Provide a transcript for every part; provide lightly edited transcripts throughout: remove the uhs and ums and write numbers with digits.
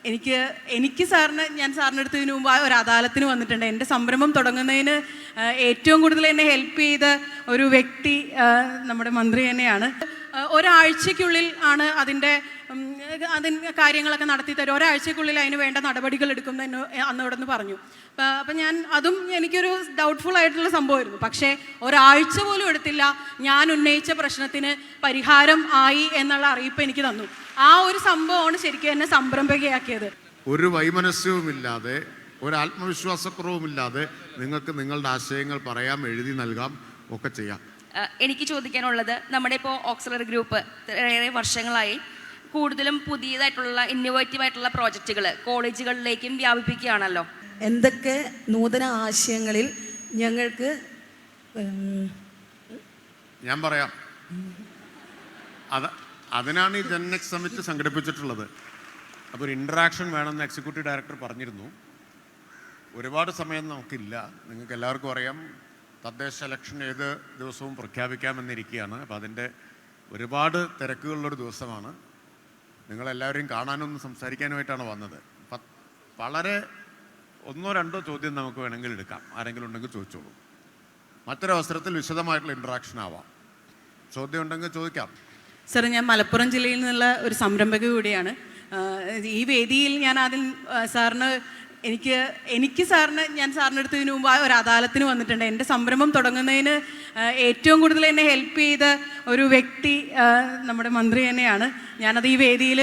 എനിക്ക് ഞാൻ സാറിൻ്റെ അടുത്തതിന് മുമ്പ് ഒരു അദാലത്തിന് വന്നിട്ടുണ്ട്. എൻ്റെ സംരംഭം തുടങ്ങുന്നതിന് ഏറ്റവും കൂടുതൽ എന്നെ ഹെൽപ്പ് ചെയ്ത ഒരു വ്യക്തി നമ്മുടെ മന്ത്രി തന്നെയാണ്. ഒരാഴ്ചയ്ക്കുള്ളിൽ ആണ് അതിൻ്റെ കാര്യങ്ങളൊക്കെ നടത്തി തരും, ഒരാഴ്ചയ്ക്കുള്ളിൽ അതിന് വേണ്ട നടപടികൾ എടുക്കുമെന്ന് അന്നോട് പറഞ്ഞു. അപ്പം അതും എനിക്കൊരു ഡൗട്ട്ഫുൾ ആയിട്ടുള്ള സംഭവമായിരുന്നു. പക്ഷേ ഒരാഴ്ച പോലും എടുത്തില്ല, ഞാൻ ഉന്നയിച്ച പ്രശ്നത്തിന് പരിഹാരം ആയി എന്നുള്ള അറിയിപ്പ് എനിക്ക് തന്നു. ആ ഒരു സംഭവമാണ് ശരിക്കും എന്നെ സംരംഭകയാക്കിയത്. ഒരു വൈമനസ്യവുമില്ലാതെ, ഒരു ആത്മവിശ്വാസക്കുറവുമില്ലാതെ നിങ്ങൾക്ക് നിങ്ങളുടെ ആശയങ്ങൾ പറയാം, എഴുതി നൽകാം, ഒക്കെ ചെയ്യാം. എനിക്ക് ചോദിക്കാനുള്ളത്, നമ്മുടെ ഇപ്പോൾ ഓക്സിലറി ഗ്രൂപ്പ് ഏറെ വർഷങ്ങളായി കൂടുതലും പുതിയതായിട്ടുള്ള ഇന്നോവേറ്റീവ് ആയിട്ടുള്ള പ്രോജക്റ്റുകൾ കോളേജുകളിലേക്കും വ്യാപിപ്പിക്കുകയാണല്ലോ. എന്തൊക്കെ നൂതന ആശയങ്ങളിൽ ഞങ്ങൾക്ക് ഞാൻ പറയാം. അതിനാണ് ഈ ജെൻനെക്സ് സമ്മിറ്റ് സംഘടിപ്പിച്ചിട്ടുള്ളത്. അപ്പോൾ ഒരു ഇൻട്രാക്ഷൻ വേണമെന്ന് എക്സിക്യൂട്ടീവ് ഡയറക്ടർ പറഞ്ഞിരുന്നു. ഒരുപാട് സമയം നമുക്കില്ല. നിങ്ങൾക്ക് എല്ലാവർക്കും അറിയാം, തദ്ദേശ ഇലക്ഷൻ ഏത് ദിവസവും പ്രഖ്യാപിക്കാമെന്നിരിക്കുകയാണ്. അപ്പോൾ അതിൻ്റെ ഒരുപാട് തിരക്കുകളുള്ളൊരു ദിവസമാണ്. നിങ്ങളെല്ലാവരെയും കാണാനും സംസാരിക്കാനുമായിട്ടാണ് വന്നത്. വളരെ ഒന്നോ രണ്ടോ ചോദ്യം നമുക്ക് വേണമെങ്കിൽ എടുക്കാം. ആരെങ്കിലും ഉണ്ടെങ്കിൽ ചോദിച്ചോളൂ. മറ്റൊരവസരത്തിൽ വിശദമായിട്ടുള്ള ഇൻട്രാക്ഷൻ ആവാം. ചോദ്യം ഉണ്ടെങ്കിൽ ചോദിക്കാം. സാർ, ഞാൻ മലപ്പുറം ജില്ലയിൽ നിന്നുള്ള ഒരു സംരംഭക കൂടിയാണ്. ഈ വേദിയിൽ ഞാൻ ആദ്യം സാറിന് ഞാൻ സാറിൻ്റെ അടുത്തതിന് മുമ്പ് ഒരു അദാലത്തിന് വന്നിട്ടുണ്ട്. എൻ്റെ സംരംഭം തുടങ്ങുന്നതിന് ഏറ്റവും കൂടുതൽ എന്നെ ഹെൽപ്പ് ചെയ്ത ഒരു വ്യക്തി നമ്മുടെ മന്ത്രി തന്നെയാണ്. ഞാനത് ഈ വേദിയിൽ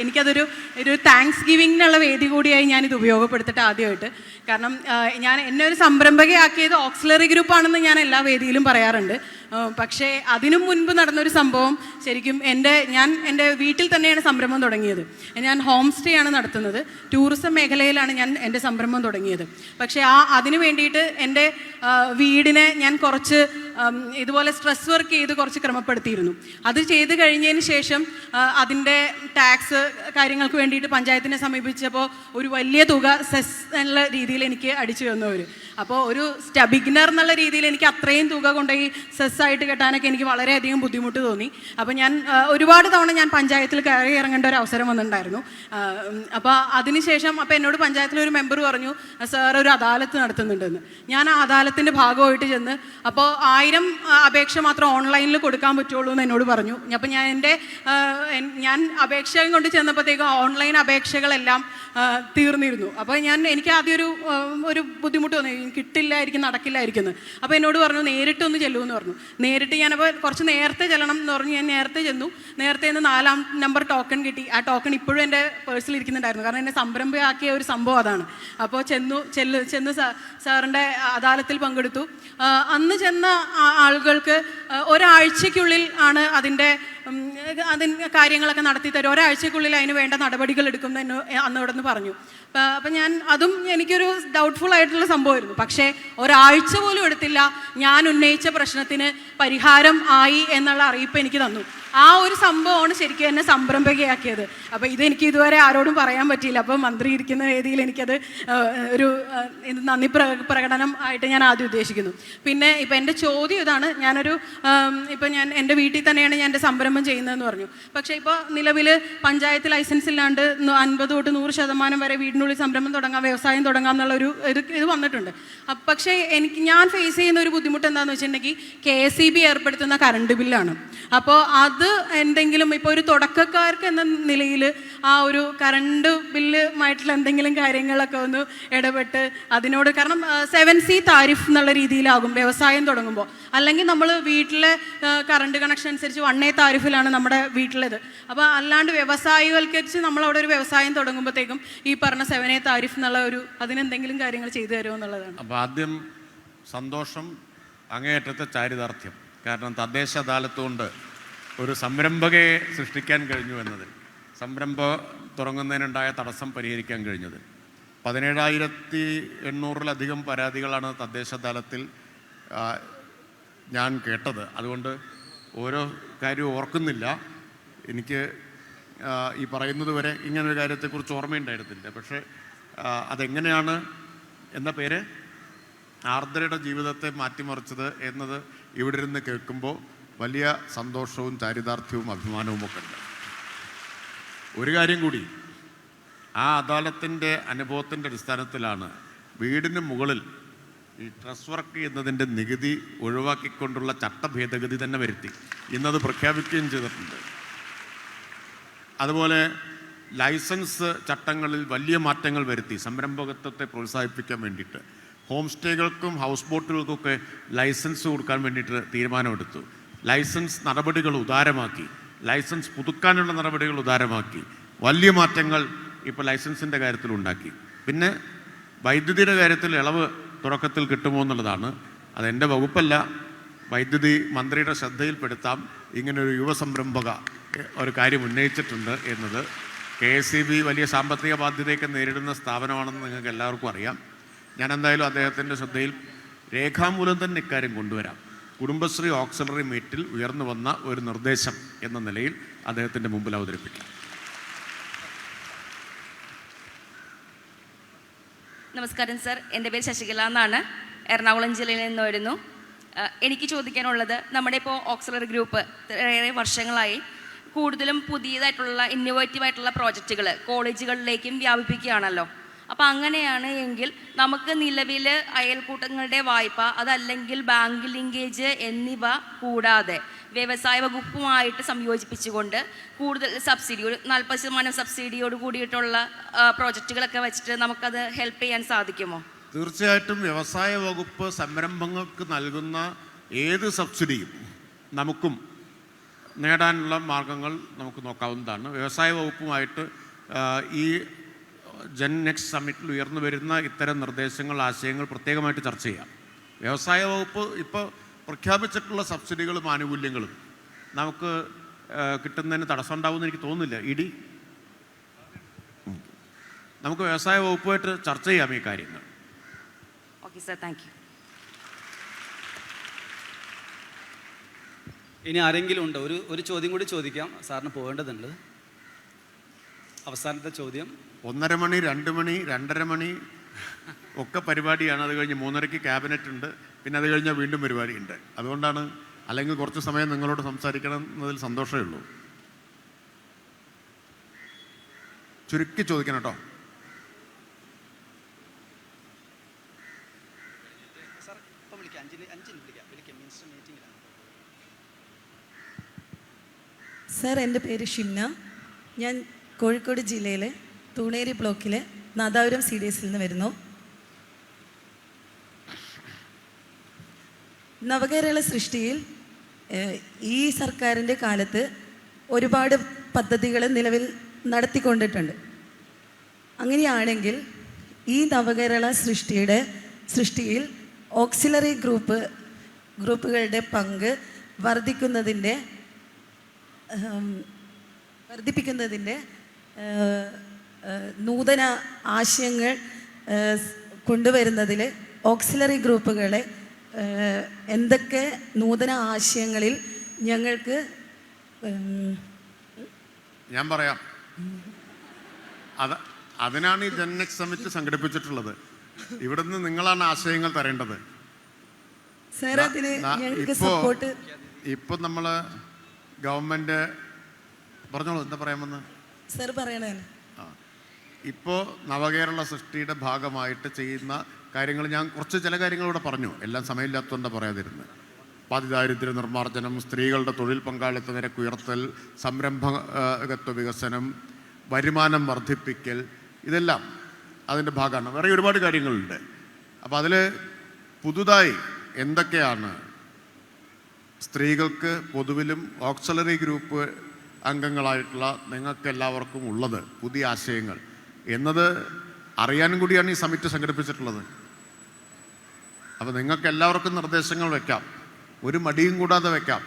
എനിക്കതൊരു താങ്ക്സ് ഗിവിങ്ങിനുള്ള വേദി കൂടിയായി ഞാനിത് ഉപയോഗപ്പെടുത്തിട്ട് ആദ്യമായിട്ട്. കാരണം എന്നെ ഒരു സംരംഭകയാക്കിയത് ഓക്സിലറി ഗ്രൂപ്പാണെന്ന് ഞാൻ എല്ലാ വേദിയിലും പറയാറുണ്ട്. പക്ഷേ അതിനു മുൻപ് നടന്നൊരു സംഭവം, ശരിക്കും ഞാൻ എൻ്റെ വീട്ടിൽ തന്നെയാണ് സംരംഭം തുടങ്ങിയത്. ഞാൻ ഹോം സ്റ്റേ ആണ് നടത്തുന്നത്. ടൂറിസം മേഖലയിലാണ് ഞാൻ എൻ്റെ സംരംഭം തുടങ്ങിയത്. പക്ഷേ അതിന് വേണ്ടിയിട്ട് എൻ്റെ വീടിനെ ഞാൻ കുറച്ച് ഇതുപോലെ സ്ട്രെസ് വർക്ക് ചെയ്ത് കുറച്ച് ക്രമപ്പെടുത്തിയിരുന്നു. അത് ചെയ്ത് കഴിഞ്ഞതിന് ശേഷം അതിൻ്റെ ടാക്സ് കാര്യങ്ങൾക്ക് വേണ്ടിയിട്ട് പഞ്ചായത്തിനെ സമീപിച്ചപ്പോൾ ഒരു വലിയ തുക സെസ് എന്നുള്ള രീതിയിൽ എനിക്ക് അടിച്ചു തന്നവർ. അപ്പോൾ ഒരു ബിഗിനർ എന്നുള്ള രീതിയിൽ എനിക്ക് അത്രയും തുക കൊണ്ടുപോയി സെസ്സായിട്ട് കെട്ടാനൊക്കെ എനിക്ക് വളരെയധികം ബുദ്ധിമുട്ട് തോന്നി. അപ്പോൾ ഒരുപാട് തവണ ഞാൻ പഞ്ചായത്തിൽ കയറി ഇറങ്ങേണ്ട ഒരു അവസരം വന്നിട്ടുണ്ടായിരുന്നു. അപ്പോൾ അതിനുശേഷം എന്നോട് പഞ്ചായത്തിലൊരു മെമ്പർ പറഞ്ഞു, സാർ ഒരു അദാലത്ത് നടത്തുന്നുണ്ടെന്ന്. ഞാൻ ആ അദാലത്തിൻ്റെ ഭാഗമായിട്ട് ചെന്ന് അപ്പോൾ 1000 അപേക്ഷ മാത്രം ഓൺലൈനിൽ കൊടുക്കാൻ പറ്റുള്ളൂ എന്ന് എന്നോട് പറഞ്ഞു. അപ്പോൾ ഞാൻ അപേക്ഷയും കൊണ്ട് ചെന്നപ്പോഴത്തേക്കും ഓൺലൈൻ അപേക്ഷകളെല്ലാം തീർന്നിരുന്നു. അപ്പോൾ എനിക്ക് ആദ്യം ഒരു ബുദ്ധിമുട്ട് തോന്നി, കിട്ടില്ലായിരിക്കും, നടക്കില്ലായിരിക്കുന്നു. അപ്പോൾ എന്നോട് പറഞ്ഞു നേരിട്ടൊന്ന് ചെല്ലുമെന്ന് പറഞ്ഞു. നേരിട്ട് ഞാനപ്പോൾ കുറച്ച് നേരത്തെ ചെല്ലണം എന്ന് പറഞ്ഞു. ഞാൻ നേരത്തെ ചെന്നു. നേരത്തെ നിന്ന് 4-ാം നമ്പർ ടോക്കൺ കിട്ടി. ആ ടോക്കൺ ഇപ്പോഴും എൻ്റെ പേഴ്സിൽ ഇരിക്കുന്നുണ്ടായിരുന്നു. കാരണം എന്നെ സംരംഭമാക്കിയ ഒരു സംഭവം അതാണ്. അപ്പോൾ ചെന്ന് സാറിൻ്റെ അദാലത്തിൽ പങ്കെടുത്തു. അന്ന് ചെന്ന ആളുകൾക്ക് ഒരാഴ്ചയ്ക്കുള്ളിൽ ആണ് അതിൻ്റെ കാര്യങ്ങളൊക്കെ നടത്തി തരും, ഒരാഴ്ചയ്ക്കുള്ളിൽ അതിന് വേണ്ട നടപടികൾ എടുക്കുമെന്ന് അന്നോട് പറഞ്ഞു. അപ്പം അതും എനിക്കൊരു ഡൗട്ട്ഫുൾ ആയിട്ടുള്ള സംഭവമായിരുന്നു. പക്ഷേ ഒരാഴ്ച പോലും എടുത്തില്ല, ഞാൻ ഉന്നയിച്ച പ്രശ്നത്തിന് പരിഹാരം ആയി എന്നുള്ള അറിയിപ്പ് എനിക്ക് തന്നു. ആ ഒരു സംഭവമാണ് ശരിക്കും എന്നെ സംരംഭകയാക്കിയത്. അപ്പോൾ ഇതെനിക്ക് ഇതുവരെ ആരോടും പറയാൻ പറ്റിയില്ല. അപ്പോൾ മന്ത്രി ഇരിക്കുന്ന വേദിയിൽ എനിക്കത് ഒരു നന്ദി പ്രകടനം ആയിട്ട് ഞാൻ ആദ്യം ഉദ്ദേശിക്കുന്നു. പിന്നെ ഇപ്പം എൻ്റെ ചോദ്യം ഇതാണ്. ഞാൻ എൻ്റെ വീട്ടിൽ തന്നെയാണ് ഞാൻ എൻ്റെ സംരംഭം ചെയ്യുന്നതെന്ന് പറഞ്ഞു. പക്ഷേ ഇപ്പോൾ നിലവിൽ പഞ്ചായത്ത് ലൈസൻസ് ഇല്ലാണ്ട് 50 തൊട്ട് 100% വരെ വീടിനുള്ളിൽ സംരംഭം തുടങ്ങാം, വ്യവസായം തുടങ്ങാം എന്നുള്ളൊരു ഇത് വന്നിട്ടുണ്ട്. പക്ഷേ ഞാൻ ഫേസ് ചെയ്യുന്ന ഒരു ബുദ്ധിമുട്ട് എന്താണെന്ന് വെച്ചിട്ടുണ്ടെങ്കിൽ KSEB ഏർപ്പെടുത്തുന്ന കറണ്ട് ബില്ലാണ്. അപ്പോൾ അത് എന്തെങ്കിലും ഇപ്പോൾ ഒരു തുടക്കക്കാർക്ക് എന്ന നിലയിൽ ആ ഒരു കറണ്ട് ബില്ലുമായിട്ടുള്ള എന്തെങ്കിലും കാര്യങ്ങളൊക്കെ ഒന്ന് ഇടപെട്ട് അതിനോട്, കാരണം 7C താരിഫ് എന്നുള്ള രീതിയിലാകും വ്യവസായം തുടങ്ങുമ്പോൾ. അല്ലെങ്കിൽ നമ്മൾ വീട്ടിലെ കറണ്ട് കണക്ഷൻ അനുസരിച്ച് 1A താരിഫിലാണ് നമ്മുടെ വീട്ടിലേത്. അപ്പോൾ അല്ലാണ്ട് വ്യവസായികൾക്കരിച്ച് നമ്മളവിടെ ഒരു വ്യവസായം തുടങ്ങുമ്പോഴത്തേക്കും ഈ പറഞ്ഞ 7A താരിഫ് എന്നുള്ള അതിനെന്തെങ്കിലും കാര്യങ്ങൾ ചെയ്തു തരുമോ എന്നുള്ളതാണ്. അപ്പോൾ ആദ്യം സന്തോഷം, അങ്ങേയറ്റത്തെ ചാരിതാർത്ഥ്യം. കാരണം തദ്ദേശ അദാലത്ത് കൊണ്ട് ഒരു സംരംഭകയെ സൃഷ്ടിക്കാൻ കഴിഞ്ഞു എന്നതിൽ, സംരംഭം തുടങ്ങുന്നതിനുണ്ടായ തടസ്സം പരിഹരിക്കാൻ കഴിഞ്ഞത്. 17,800-ലധികം പരാതികളാണ് തദ്ദേശ തലത്തിൽ ഞാൻ കേട്ടത്. അതുകൊണ്ട് ഓരോ കാര്യവും ഓർക്കുന്നില്ല. എനിക്ക് ഈ പറയുന്നത് വരെ ഇങ്ങനൊരു കാര്യത്തെക്കുറിച്ച് ഓർമ്മയുണ്ടായിരുന്നില്ല. പക്ഷേ അതെങ്ങനെയാണ് എന്ന പേര് ആർദ്രയുടെ ജീവിതത്തെ മാറ്റിമറിച്ചത് എന്നത് ഇവിടെ ഇരുന്ന് കേൾക്കുമ്പോൾ വലിയ സന്തോഷവും ചാരിതാർത്ഥ്യവും അഭിമാനവും ഒക്കെ ഉണ്ട്. ഒരു കാര്യം കൂടി, ആ അദാലത്തിൻ്റെ അനുഭവത്തിൻ്റെ അടിസ്ഥാനത്തിലാണ് വീടിന് മുകളിൽ ഈ ട്രസ് വർക്ക് ചെയ്യുന്നതിൻ്റെ നികുതി ഒഴിവാക്കിക്കൊണ്ടുള്ള ചട്ട ഭേദഗതി തന്നെ വരുത്തി. ഇന്നത് പ്രഖ്യാപിക്കുകയും ചെയ്തിട്ടുണ്ട്. അതുപോലെ ലൈസൻസ് ചട്ടങ്ങളിൽ വലിയ മാറ്റങ്ങൾ വരുത്തി സംരംഭകത്വത്തെ പ്രോത്സാഹിപ്പിക്കാൻ വേണ്ടിയിട്ട് ഹോം സ്റ്റേകൾക്കും ഹൗസ് ബോട്ടുകൾക്കൊക്കെ ലൈസൻസ് കൊടുക്കാൻ വേണ്ടിയിട്ട് തീരുമാനമെടുത്തു. ലൈസൻസ് നടപടികൾ ഉദാരമാക്കി, ലൈസൻസ് പുതുക്കാനുള്ള നടപടികൾ ഉദാരമാക്കി. വലിയ മാറ്റങ്ങൾ ഇപ്പോൾ ലൈസൻസിൻ്റെ കാര്യത്തിലുണ്ടാക്കി. പിന്നെ വൈദ്യുതിയുടെ കാര്യത്തിൽ ഇളവ് തുടക്കത്തിൽ കിട്ടുമോ എന്നുള്ളതാണ്. അതെൻ്റെ വകുപ്പല്ല, വൈദ്യുതി മന്ത്രിയുടെ ശ്രദ്ധയിൽപ്പെടുത്താം. ഇങ്ങനൊരു യുവസംരംഭക ഒരു കാര്യം ഉന്നയിച്ചിട്ടുണ്ട് എന്നത്. KSEB വലിയ സാമ്പത്തിക ബാധ്യതയൊക്കെ നേരിടുന്ന സ്ഥാപനമാണെന്ന് നിങ്ങൾക്ക് എല്ലാവർക്കും അറിയാം. ഞാൻ എന്തായാലും അദ്ദേഹത്തിൻ്റെ ശ്രദ്ധയിൽ രേഖാമൂലം തന്നെ ഇക്കാര്യം കൊണ്ടുവരാം. കുടുംബശ്രീ ഓക്സിലറി മീറ്റിൽ ഉയർന്നു വന്ന ഒരു നിർദ്ദേശം എന്ന നിലയിൽ അദ്ദേഹത്തിൻ്റെ മുമ്പിൽ അവതരിപ്പിക്കാം. നമസ്കാരം സർ, എൻ്റെ പേര് ശശികല എന്നാണ്. എറണാകുളം ജില്ലയിൽ നിന്ന് വരുന്നു. എനിക്ക് ചോദിക്കാനുള്ളത്, നമ്മുടെ ഇപ്പോൾ ഓക്സിലറി ഗ്രൂപ്പ് ഏറെ വർഷങ്ങളായി കൂടുതലും പുതിയതായിട്ടുള്ള ഇന്നോവേറ്റീവായിട്ടുള്ള പ്രോജക്റ്റുകൾ കോളേജുകളിലേക്കും വ്യാപിപ്പിക്കുകയാണല്ലോ. അപ്പോൾ അങ്ങനെയാണ് എങ്കിൽ നമുക്ക് നിലവിൽ അയൽക്കൂട്ടങ്ങളുടെ വായ്പ, അതല്ലെങ്കിൽ ബാങ്ക് ലിങ്കേജ് എന്നിവ കൂടാതെ വ്യവസായ വകുപ്പുമായിട്ട് സംയോജിപ്പിച്ചുകൊണ്ട് കൂടുതൽ സബ്സിഡി, ഒരു 40% സബ്സിഡിയോട് കൂടിയിട്ടുള്ള പ്രോജക്റ്റുകളൊക്കെ വെച്ചിട്ട് നമുക്കത് ഹെൽപ്പ് ചെയ്യാൻ സാധിക്കുമോ? തീർച്ചയായിട്ടും വ്യവസായ വകുപ്പ് സംരംഭങ്ങൾക്ക് നൽകുന്ന ഏത് സബ്സിഡിയും നമുക്കും നേടാനുള്ള മാർഗങ്ങൾ നമുക്ക് നോക്കാവുന്നതാണ്. വ്യവസായ വകുപ്പുമായിട്ട് ഈ ജൻ നെക്സ്റ്റ് സമ്മിറ്റിൽ ഉയർന്നു വരുന്ന ഇത്തരം നിർദ്ദേശങ്ങൾ, ആശയങ്ങൾ പ്രത്യേകമായിട്ട് ചർച്ച ചെയ്യാം. വ്യവസായ വകുപ്പ് ഇപ്പോൾ പ്രഖ്യാപിച്ചിട്ടുള്ള സബ്സിഡികളും ആനുകൂല്യങ്ങളും നമുക്ക് കിട്ടുന്നതിന് തടസ്സം ഉണ്ടാവുമെന്ന് എനിക്ക് തോന്നുന്നില്ല. നമുക്ക് വ്യവസായ വകുപ്പുമായിട്ട് ചർച്ച ചെയ്യാം ഈ കാര്യങ്ങൾ. Okay sir, thank you. ഇനി ആരെങ്കിലും ഉണ്ടോ? ഒരു ചോദ്യം കൂടി ചോദിക്കാം, സാറിന് പോകേണ്ടതുണ്ട്. അവസാനത്തെ ചോദ്യം. 1:30 മണി, 2 മണി, 2:30 മണി ഒക്കെ പരിപാടിയാണ്. അത് കഴിഞ്ഞ് 3:30 ക്യാബിനറ്റ് ഉണ്ട്. പിന്നെ അത് കഴിഞ്ഞാൽ വീണ്ടും പരിപാടിയുണ്ട്. അതുകൊണ്ടാണ്, അല്ലെങ്കിൽ കുറച്ച് സമയം നിങ്ങളോട് സംസാരിക്കണം എന്നതിൽ സന്തോഷമേ ഉള്ളൂ. ചുരുക്കി ചോദിക്കണം കേട്ടോ. സർ, എൻ്റെ പേര് ഷിംന. ഞാൻ കോഴിക്കോട് ജില്ലയിലെ തൂണേരി ബ്ലോക്കിലെ നാദാപുരം CDSൽ നിന്ന് വരുന്നു. നവകേരള സൃഷ്ടിയിൽ ഈ സർക്കാരിൻ്റെ കാലത്ത് ഒരുപാട് പദ്ധതികൾ നിലവിൽ നടത്തിക്കൊണ്ടിട്ടുണ്ട്. അങ്ങനെയാണെങ്കിൽ ഈ നവകേരള സൃഷ്ടിയിൽ ഓക്സിലറി ഗ്രൂപ്പുകളുടെ പങ്ക് വർദ്ധിപ്പിക്കുന്നതിൻ്റെ നൂതന ആശയങ്ങൾ കൊണ്ടുവരുന്നതിൽ ഓക്സിലറി ഗ്രൂപ്പുകളെ എന്തൊക്കെ നൂതന ആശയങ്ങളിൽ ഞങ്ങൾക്ക് ഞാൻ പറയാം. അതിനാണ് ഈ ജൻ നെക്സ്റ്റ് സമ്മിറ്റ് സംഘടിപ്പിച്ചിട്ടുള്ളത്. ഇവിടുന്ന് നിങ്ങളാണ് ആശയങ്ങൾ തരേണ്ടത്. സാർ, അതിന് ഞങ്ങൾക്ക് സപ്പോർട്ട്. ഇപ്പം നമ്മൾ ഗവൺമെൻറ് പറഞ്ഞോളൂ, എന്താ പറയാമെന്ന് സാർ പറയണേ. ഇപ്പോൾ നവകേരള സൃഷ്ടിയുടെ ഭാഗമായിട്ട് ചെയ്യുന്ന കാര്യങ്ങൾ ഞാൻ ചില കാര്യങ്ങൾ ഇവിടെ പറഞ്ഞു. എല്ലാം സമയമില്ലാത്തതുകൊണ്ട് പറയാതിരുന്നത്. പാതിദാരിദ്ര്യ നിർമ്മാർജ്ജനം, സ്ത്രീകളുടെ തൊഴിൽ പങ്കാളിത്ത നിരക്ക് ഉയർത്തൽ, സംരംഭകത്വ വികസനം, വരുമാനം വർദ്ധിപ്പിക്കൽ, ഇതെല്ലാം അതിൻ്റെ ഭാഗമാണ്. വേറെ ഒരുപാട് കാര്യങ്ങളുണ്ട്. അപ്പോൾ അതിൽ പുതുതായി എന്തൊക്കെയാണ് സ്ത്രീകൾക്ക് പൊതുവിലും ഓക്സിലറി ഗ്രൂപ്പ് അംഗങ്ങളായിട്ടുള്ള നിങ്ങൾക്ക് എല്ലാവർക്കും ഉള്ളത്, പുതിയ ആശയങ്ങൾ എന്നത് അറിയാനും കൂടിയാണ് ഈ സമിറ്റ് സംഘടിപ്പിച്ചിട്ടുള്ളത്. അപ്പോൾ നിങ്ങൾക്ക് എല്ലാവർക്കും നിർദ്ദേശങ്ങൾ വയ്ക്കാം, ഒരു മടിയും കൂടാതെ വയ്ക്കാം.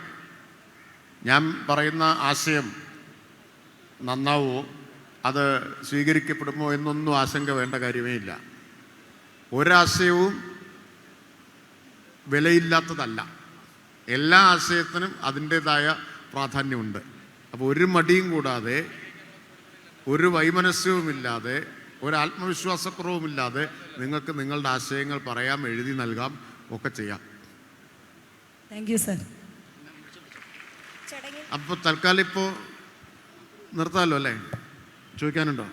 ഞാൻ പറയുന്ന ആശയം നന്നാവോ, അത് സ്വീകരിക്കപ്പെടുമോ എന്നൊന്നും ആശങ്ക വേണ്ട കാര്യമേ ഇല്ല. ഒരാശയവും വിലയില്ലാത്തതല്ല. എല്ലാ ആശയത്തിനും അതിൻ്റേതായ പ്രാധാന്യമുണ്ട്. അപ്പോൾ ഒരു മടിയും കൂടാതെ, ഒരു വൈമനസ്യവുമില്ലാതെ, ഒരു ആത്മവിശ്വാസക്കുറവുമില്ലാതെ നിങ്ങൾക്ക് നിങ്ങളുടെ ആശയങ്ങൾ പറയാം, എഴുതി നൽകാം, ഒക്കെ ചെയ്യാം. Thank you sir. അപ്പോൾ തൽക്കാലം ഇപ്പോൾ നിർത്താമല്ലോ അല്ലേ? ചോദിക്കാനുണ്ടോ?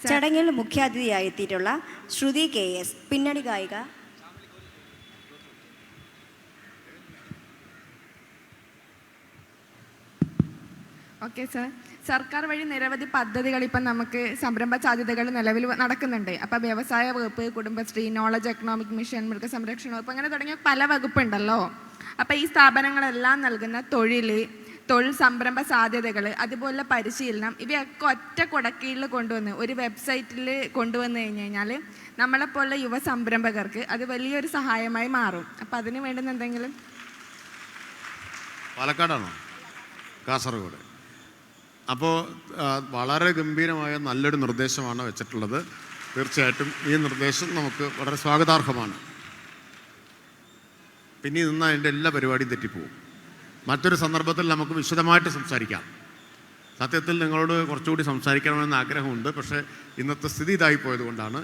ചടങ്ങിൽ മുഖ്യാതിഥിയായി എത്തിയിട്ടുള്ള ശ്രുതി KS, പിന്നണി ഗായിക. ഓക്കെ സർ, സർക്കാർ വഴി നിരവധി പദ്ധതികൾ ഇപ്പം നമുക്ക് സംരംഭ സാധ്യതകൾ നിലവിൽ നടക്കുന്നുണ്ട്. അപ്പോൾ വ്യവസായ വകുപ്പ്, കുടുംബശ്രീ, നോളജ് എക്കണോമിക് മിഷൻ, മൃഗസംരക്ഷണ വകുപ്പ്, അങ്ങനെ തുടങ്ങിയ പല വകുപ്പുണ്ടല്ലോ. അപ്പോൾ ഈ സ്ഥാപനങ്ങളെല്ലാം നൽകുന്ന തൊഴിൽ സംരംഭ സാധ്യതകൾ, അതുപോലെ പരിശീലനം, ഇവയൊക്കെ ഒറ്റ കുടക്കീഴിൽ കൊണ്ടുവന്ന് ഒരു വെബ്സൈറ്റിൽ കൊണ്ടുവന്നു കഴിഞ്ഞ് കഴിഞ്ഞാൽ നമ്മളെപ്പോലെ യുവ സംരംഭകർക്ക് അത് വലിയൊരു സഹായമായി മാറും. അപ്പം അതിന് വേണ്ടുന്ന എന്തെങ്കിലും. പാലക്കാടാണോ? കാസർഗോഡ്. അപ്പോൾ വളരെ ഗംഭീരമായ നല്ലൊരു നിർദ്ദേശമാണ് വെച്ചിട്ടുള്ളത്. തീർച്ചയായിട്ടും ഈ നിർദ്ദേശം നമുക്ക് വളരെ സ്വാഗതാർഹമാണ്. പിന്നെ നിന്ന് അതിൻ്റെ എല്ലാ പരിപാടിയും തെറ്റിപ്പോവും. മറ്റൊരു സന്ദർഭത്തിൽ നമുക്ക് വിശദമായിട്ട് സംസാരിക്കാം. സത്യത്തിൽ നിങ്ങളോട് കുറച്ചുകൂടി സംസാരിക്കണമെന്ന് ആഗ്രഹമുണ്ട്. പക്ഷേ ഇന്നത്തെ സ്ഥിതി ഇതായി പോയതുകൊണ്ടാണ്